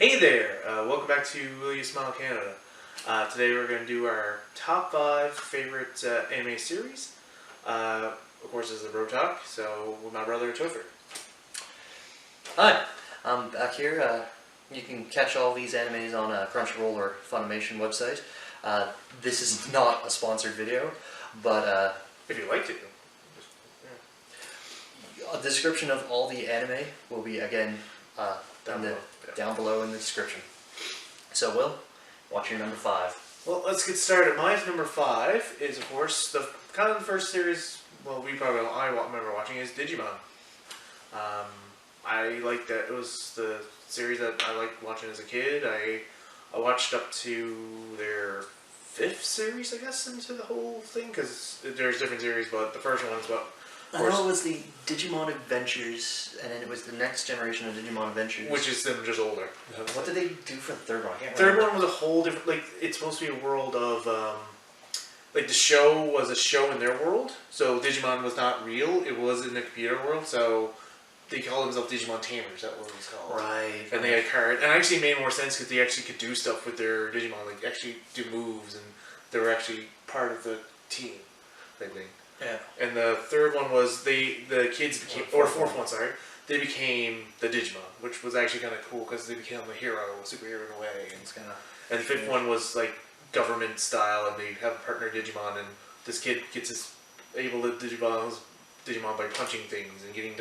Hey there! Welcome back to Wilyousmile Canada. Today we're going to do our top 5 favorite anime series. Of course, this is the Bro Talk, so with my brother Topher. Hi, I'm back here. You can catch all these animes on Crunchyroll or Funimation website. This is not a sponsored video, but If you like to. a description of all the anime will be again Down down below in the description. So, Will, what's your number 5? Well, let's get started. My number 5 is, of course, the first series. Well, I remember watching is Digimon. I liked that. It was the series that I liked watching as a kid. I watched up to their 5th series, I guess, into the whole thing, because there's different series, but the first one is about. I know it was the Digimon Adventures, and then it was the next generation of Digimon Adventures. Which is them just older. What did they do for the third one? I can't Third remember. one was a whole different, like, it's supposed to be a world of, like, the show was a show in their world, so Digimon was not real, it was in the computer world, so they called themselves Digimon Tamers, that was what it was called. Right. And they had cards, and it actually made more sense because they actually could do stuff with their Digimon, like, actually do moves, and they were actually part of the team, I think. Yeah. And the third one was the kids became, or fourth one, sorry, they became the Digimon, which was actually kind of cool because they became a superhero in a way. And It's kind of. the fifth one was like government style, and they have a partner Digimon, and this kid gets able to Digimon by punching things and getting I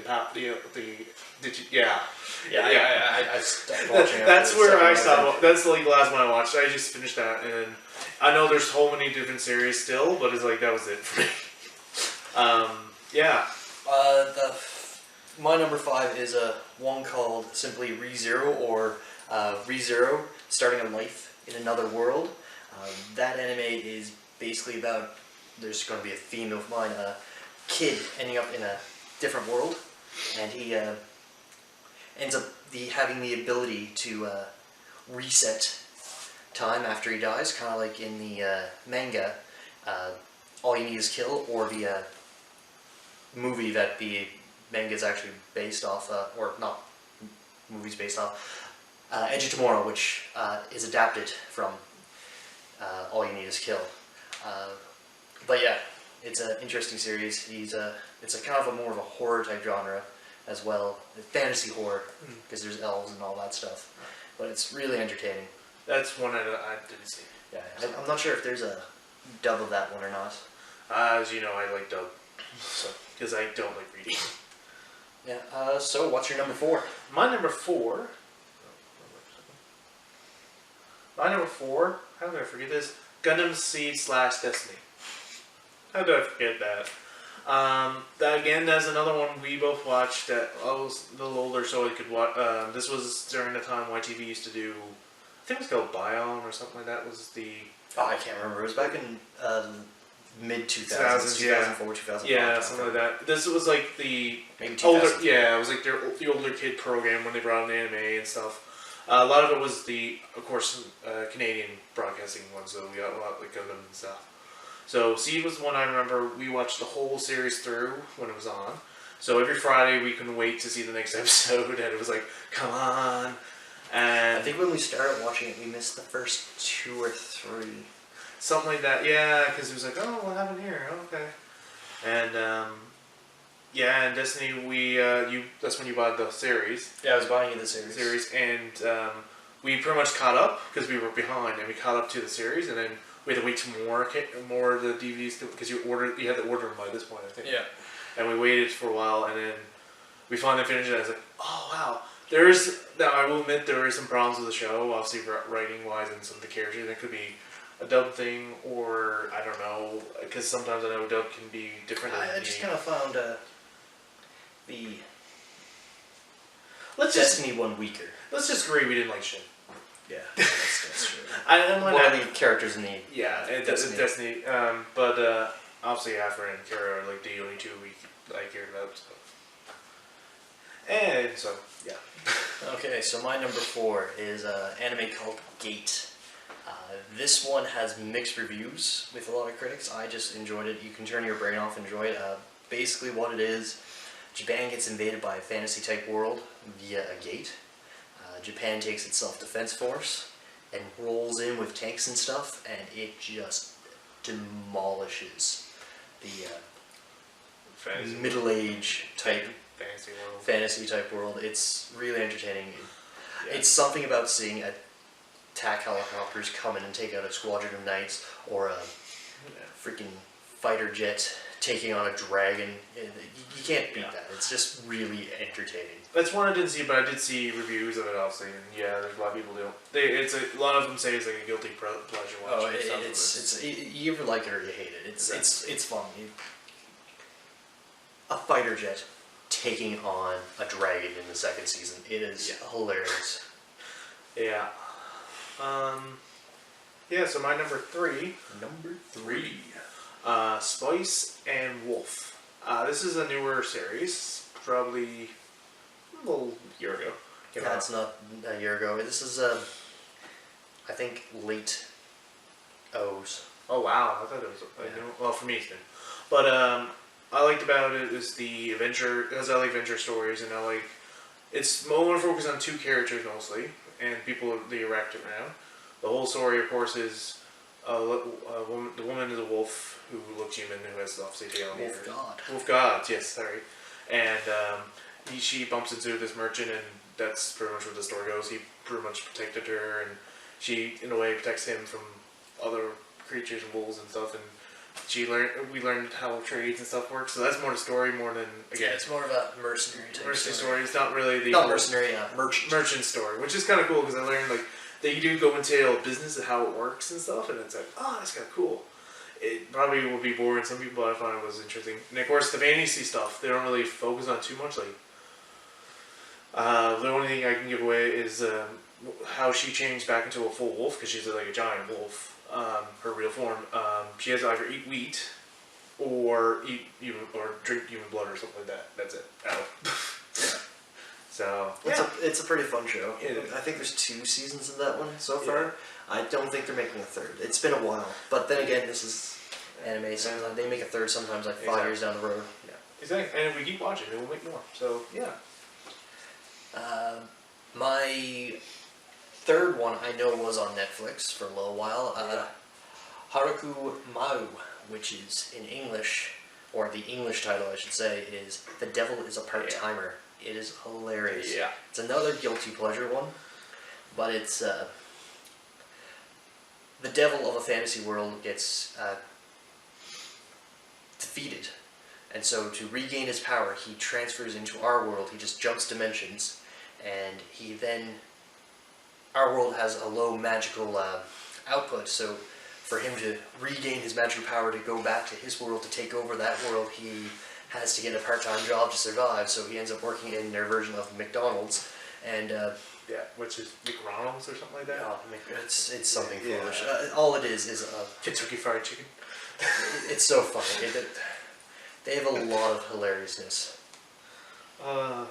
stopped watching. That's where I stopped. That's like the last one I watched. I just finished that, and I know there's so many different series still, but it's like that was it for me. Yeah. My number 5 is one called simply ReZero, or ReZero, Starting a Life in Another World. That anime is basically about, there's going to be a theme of mine, a kid ending up in a different world, and he ends up having the ability to reset time after he dies, kind of like in the manga, All You Need Is Kill, or the movie that the manga is actually based off, or not movies based off, Edge of Tomorrow, which is adapted from All You Need Is Kill. But yeah, it's an interesting series. It's a kind of more of a horror type genre as well, fantasy horror, because there's elves and all that stuff. But it's really entertaining. That's one I didn't see. Yeah, I'm not sure if there's a dub of that one or not. As you know, I like dub, because I don't like reading. Yeah. So what's your number 4? My number 4. How did I forget this? Gundam Seed / Destiny. How did I forget that? That again, that's another one we both watched. That I was a little older, so I could watch. This was during the time YTV used to do. I think it was called Bion or something like that. Was the. Oh, I can't remember. It was back in mid 2000s, 2004, 2005. Yeah, something like that. This was like the maybe older. Yeah, it was like the older kid program when they brought in anime and stuff. A lot of it was of course, Canadian broadcasting one, so we got a lot like Gundam and stuff. So Seed was one I remember we watched the whole series through when it was on. So every Friday we couldn't wait to see the next episode, and it was like, come on. And I think when we started watching it, we missed the first 2 or 3. Something like that, yeah, because it was like, oh, what happened here? Okay. And, yeah, and Destiny, that's when you bought the series. Yeah, I was buying you the series. And we pretty much caught up, because we were behind, and we caught up to the series, and then we had to wait till more of the DVDs, because you had to order them by this point, I think. Yeah. And we waited for a while, and then we finally finished it, and I was like, oh, wow. Now I will admit there is some problems with the show, obviously writing-wise, and some of the characters. It could be a dub thing, or I don't know, because sometimes I know dub can be different. I just kind of found the Destiny one weaker. Let's just agree we didn't like Shin. Yeah, that's true. I don't like one of the characters in the Destiny. But obviously Afra and Kara are like the only two I cared about. So. And so yeah. Okay, so my number 4 is an anime called Gate. This one has mixed reviews with a lot of critics. I just enjoyed it. You can turn your brain off and enjoy it. Basically what it is, Japan gets invaded by a fantasy type world via a gate. Japan takes its self-defense force and rolls in with tanks and stuff, and it just demolishes the middle-age type fantasy type world. It's really entertaining. Yeah. It's something about seeing attack helicopters come in and take out a squadron of knights, or a freaking fighter jet taking on a dragon. You can't beat that. It's just really entertaining. That's one I didn't see, but I did see reviews of it, obviously, and yeah, there's a lot of people do. A lot of them say it's like a guilty pleasure watch. Oh, it's you either like it or you hate it. It's fun. A fighter jet taking on a dragon in the second season. It is hilarious. Yeah. Yeah, so my number three. Spice and Wolf. This is a newer series, probably a little year ago. That's not a year ago. This is, I think, late O's. Oh wow, I thought it was, well, for me it's been. But I liked about it is the adventure, because I like adventure stories, and it's more focused on two characters mostly, and people they interact around. The whole story, of course, is the woman is a wolf who looks human, who has obviously taken on Wolf God, yes, sorry. And she bumps into this merchant, and that's pretty much where the story goes. He pretty much protected her, and she, in a way, protects him from other creatures and wolves and stuff. And we learned how trades and stuff work. So that's more the story, more than it's more of a mercenary type story. It's not really the merchant story, which is kind of cool because I learned that you do go into business and how it works and stuff, and it's like, oh, that's kind of cool. It probably will be boring some people, but I found it was interesting. And of course, the fantasy stuff, they don't really focus on too much. The only thing I can give away is how she changed back into a full wolf, because she's like a giant wolf, her real form. She has to either eat wheat or drink human blood or something like that. That's it. So it's a pretty fun show. I think there's 2 seasons of that one so far. I don't think they're making a third. It's been a while, but then again, this is anime. Sometimes they make a third. Sometimes 5 years down the road. Yeah, exactly. And if we keep watching, they will make more. So yeah. My third one I know was on Netflix for a little while. Hataraku Maou, which is in English, or the English title I should say, is The Devil is a Part-Timer. It is hilarious. Yeah. It's another guilty pleasure one, but it's the devil of a fantasy world gets defeated, and so to regain his power, he transfers into our world. He just jumps dimensions, and our world has a low magical output, so for him to regain his magical power to go back to his world to take over that world, he has to get a part-time job to survive, so he ends up working in their version of McDonald's, and which is McDonald's or something like that. Oh, it's something foolish. All it is Kentucky Fried Chicken. It's so funny. They have a lot of hilariousness. I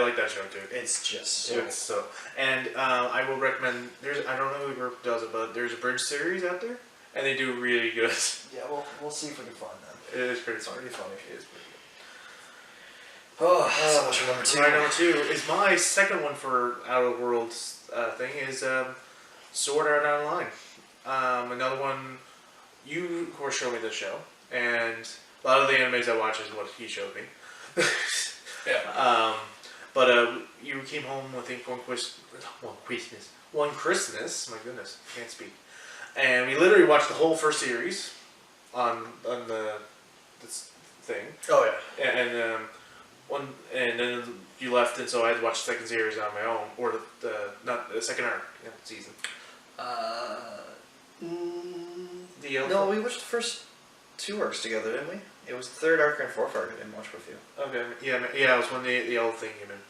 like that show too. It's just so. And I will recommend. I don't know who does it, but there's a bridge series out there, and they do really good. Yeah, we'll see if we can find them. It is pretty funny. It is pretty good. So much for number 2. My number 2 is my second one for out of world thing is Sword Art Online. Another one. You of course showed me this show, and a lot of the animes I watch is what he showed me. But you came home I think one Christmas. My goodness, can't speak. And we literally watched the whole first series on this thing. Oh yeah. And then you left, and so I had to watch the second series on my own, or not the second arc season. No, we watched the first 2 arcs together, didn't we? It was the 3rd arc and 4th arc I didn't watch with you. Okay, yeah, it was when the old thing came in.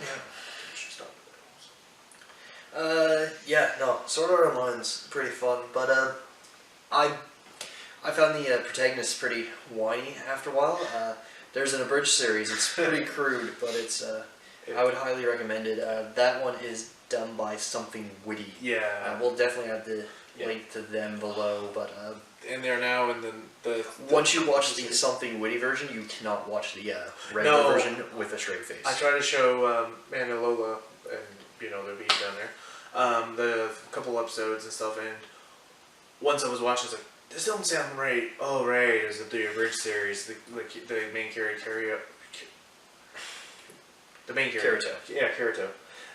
Yeah. Sword Art Online's pretty fun, but I found the protagonist pretty whiny after a while. There's an abridged series. It's pretty crude, but it's I would highly recommend it. That one is done by Something Witty. Yeah. We'll definitely have the link to them below, but and they're now in the once you watch the Something Witty version, you cannot watch the regular version with a straight face. I try to show Man and Lola and their beat down there, the couple episodes and stuff, and once I was watching, I was like, this don't sound right. Oh right, is it the Bridge series? The main character, the main character, Kirito. Yeah, Kirito.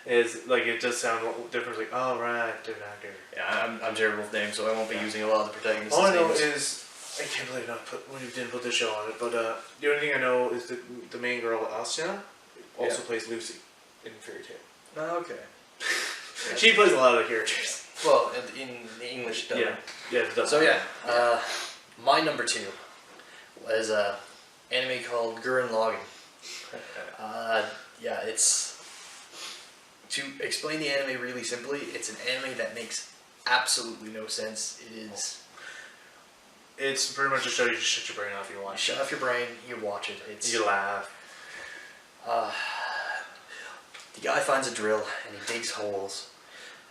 Is like it does sound different. Like, oh right, different actor. Yeah, I'm terrible with names, so I won't be using a lot of the protagonists' All I know names. is I can't believe we didn't put this show on it. But the only thing I know is that the main girl Asya also plays Lucy in Fairy Tail. Oh, okay. She plays a lot of the characters. Well, in the English dub. Yeah. So yeah, my number 2 was an anime called Gurren Lagann. Yeah, it's... To explain the anime really simply, it's an anime that makes absolutely no sense. It's pretty much a show you just shut your brain off. You watch. Shut off your brain. You watch it. You laugh. The guy finds a drill and he digs holes.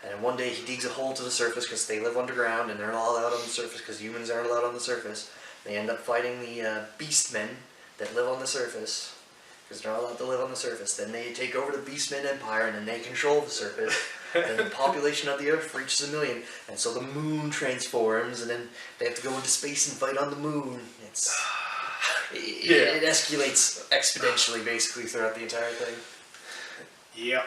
And one day he digs a hole to the surface because they live underground and they're not allowed on the surface because humans aren't allowed on the surface. They end up fighting the beast men that live on the surface. Because they're not allowed to live on the surface. Then they take over the Beastmen Empire, and then they control the surface. And the population of the Earth reaches 1 million, and so the moon transforms, and then they have to go into space and fight on the moon. It escalates exponentially, basically, throughout the entire thing. Yeah.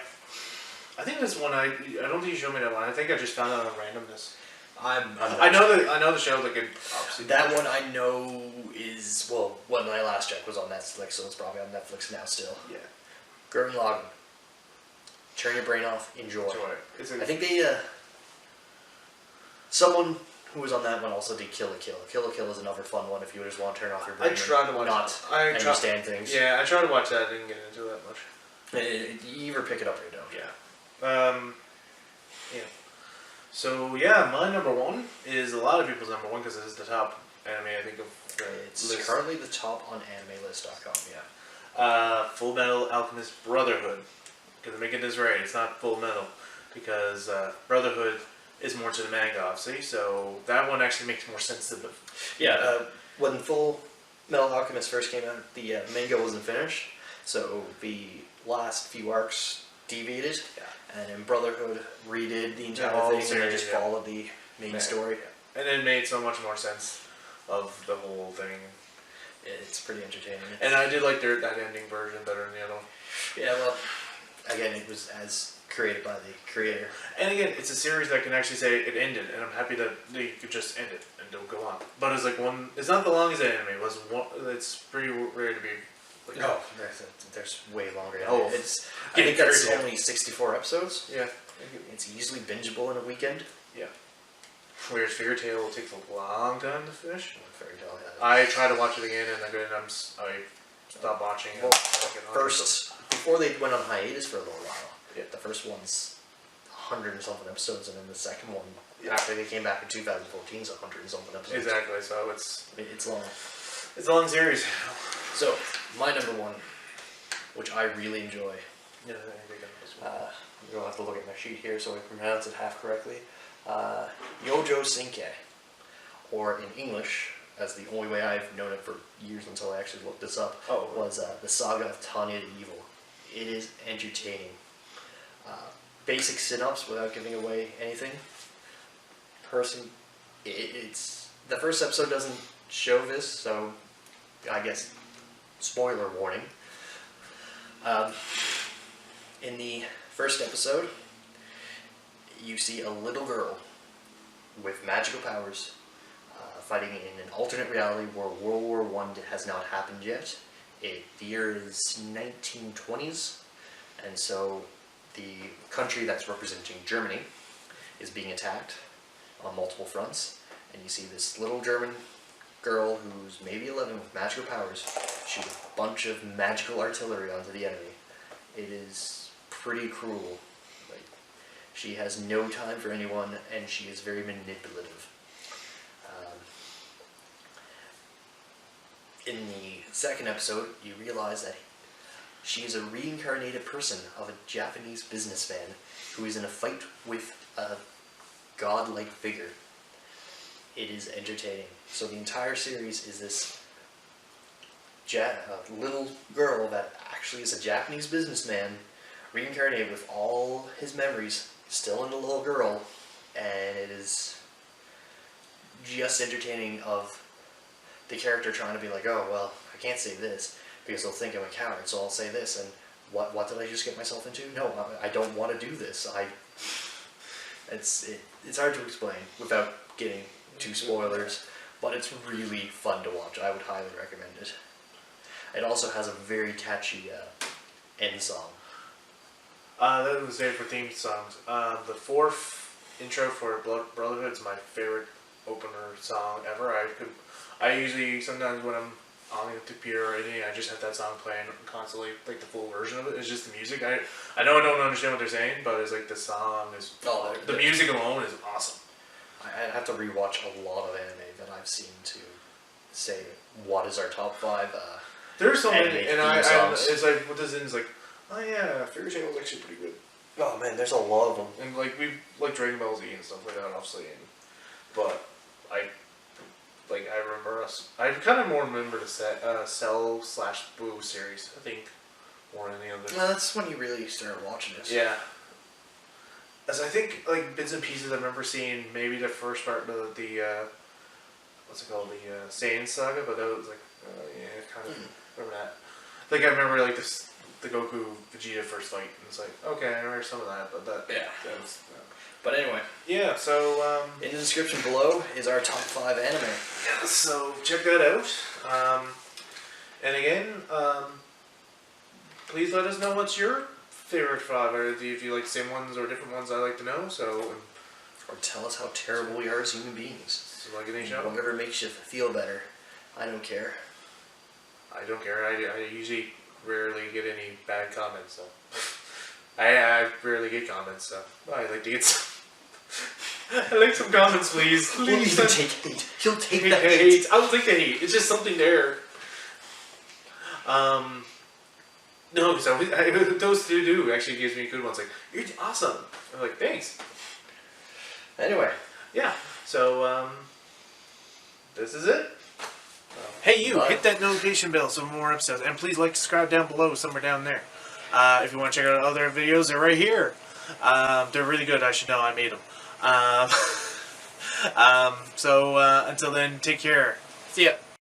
I think this one, I don't think you showed me that one. I think I just found out on randomness. I know the show, like, obviously. That one I know is, well, when I last checked was on Netflix, so it's probably on Netflix now still. Yeah. Gurren Lagann. Turn your brain off, enjoy. I think they, someone who was on that one also did Kill la Kill. Kill la Kill is another fun one if you just want to turn off your brain. I tried to watch not understand things. Yeah, I tried to watch that, I didn't get into that much. You either pick it up or you don't. Yeah. Yeah. So yeah, my number 1 is a lot of people's number 1 because it is the top anime I think of the It's list. currently the top on animelist.com. Yeah. Fullmetal Alchemist Brotherhood. Because I'm making this right, it's not Full Metal. Because Brotherhood is more to the manga, obviously. So that one actually makes more sense to the. Yeah. When Fullmetal Alchemist first came out, the manga wasn't finished, so the last few arcs deviated. Yeah. And in Brotherhood, redid the entire whole thing, and series, they just followed the main story. Yeah. And it made so much more sense of the whole thing. It's pretty entertaining. And I did like that ending version better than the other one. Yeah, well, again, it was as created by the creator. And again, it's a series that can actually say it ended, and I'm happy that they could just end it and don't go on. But it's like one. It's not the longest anime. It was one. It's pretty rare to be. Like, No, there's way longer. Oh, I think that's only 64 episodes. Yeah. It's easily bingeable in a weekend. Yeah. Whereas Fairy Tail takes a long time to finish. Fairy Tail, I tried to watch it again, and I stopped watching. Well, before they went on hiatus for a little while, the first one's 100 and something episodes, and then the second one, after they came back in 2014, is 100 and something episodes. Exactly. So it's long. It's a long series. So my number 1, which I really enjoy. Yeah, You'll have to look at my sheet here so I can pronounce it half correctly. Youjo Senki, or in English, as the only way I've known it for years until I actually looked this up, was the Saga of Tanya the Evil. It is entertaining. Basic synopsis without giving away anything. It's the first episode doesn't show this, so I guess spoiler warning. In the first episode, you see a little girl with magical powers fighting in an alternate reality where World War I has not happened yet. The year is 1920s, and so the country that's representing Germany is being attacked on multiple fronts, and you see this little German girl who's maybe 11 with magical powers shoot a bunch of magical artillery onto the enemy. It is pretty cruel. Like, she has no time for anyone, and she is very manipulative. In the second episode, you realize that she is a reincarnated person of a Japanese businessman who is in a fight with a godlike figure it is entertaining. So the entire series is this little girl that actually is a Japanese businessman, reincarnated with all his memories still in a little girl, and it is just entertaining of the character trying to be like, oh, well, I can't say this because they'll think I'm a coward, so I'll say this, and what did I just get myself into? No, I don't want to do this. It's hard to explain without getting too spoilers, but it's really fun to watch. I would highly recommend it. It also has a very catchy end song. That was it for theme songs. The fourth intro for Brotherhood is my favorite opener song ever. I usually, sometimes when I'm on the computer or anything, I just have that song playing constantly, like the full version of it. It's just the music. I know I don't understand what they're saying, but it's like the song is, the music alone is awesome. I have to rewatch a lot of anime that I've seen to say what is our top 5 There's so many, and songs. it's like, what this is like, oh yeah, Fairy Tail was actually pretty good. Oh man, there's a lot of them. And like, we like Dragon Ball Z and stuff like that, obviously, but I remember I kind of more remember the Cell/Boo series, I think, more than the others. Well, that's when you really started watching it. Yeah. As I think, like, bits and pieces I remember seeing maybe the first part of the, what's it called, the Saiyan Saga, but that was like, yeah, kind of, remember that. Like, I remember, like, the Goku Vegeta first fight, and it's like, okay, I remember some of that, but that was... But anyway. Yeah, so, in the description below is our top 5 anime. Yeah, so check that out. And again, please let us know what's your favorite 5, or if you like the same ones or different ones. I'd like to know, so... Or tell us how terrible we are as human beings. So like any show. Whatever makes you feel better. I don't care. I don't care. I usually rarely get any bad comments, so... I rarely get comments, so... I'd like to get some... I like some comments, please. He'll even take hate. He'll take the hate. hate. I'll take the hate. It's just something there. No, because those two do actually gives me good ones. Like, you're awesome. I'm like, thanks. Anyway. Yeah. So, this is it. Hey, you, hit that notification bell so more episodes. And please like, subscribe down below, somewhere down there. If you want to check out other videos, they're right here. They're really good. I should know. I made them. So, until then, take care. See ya.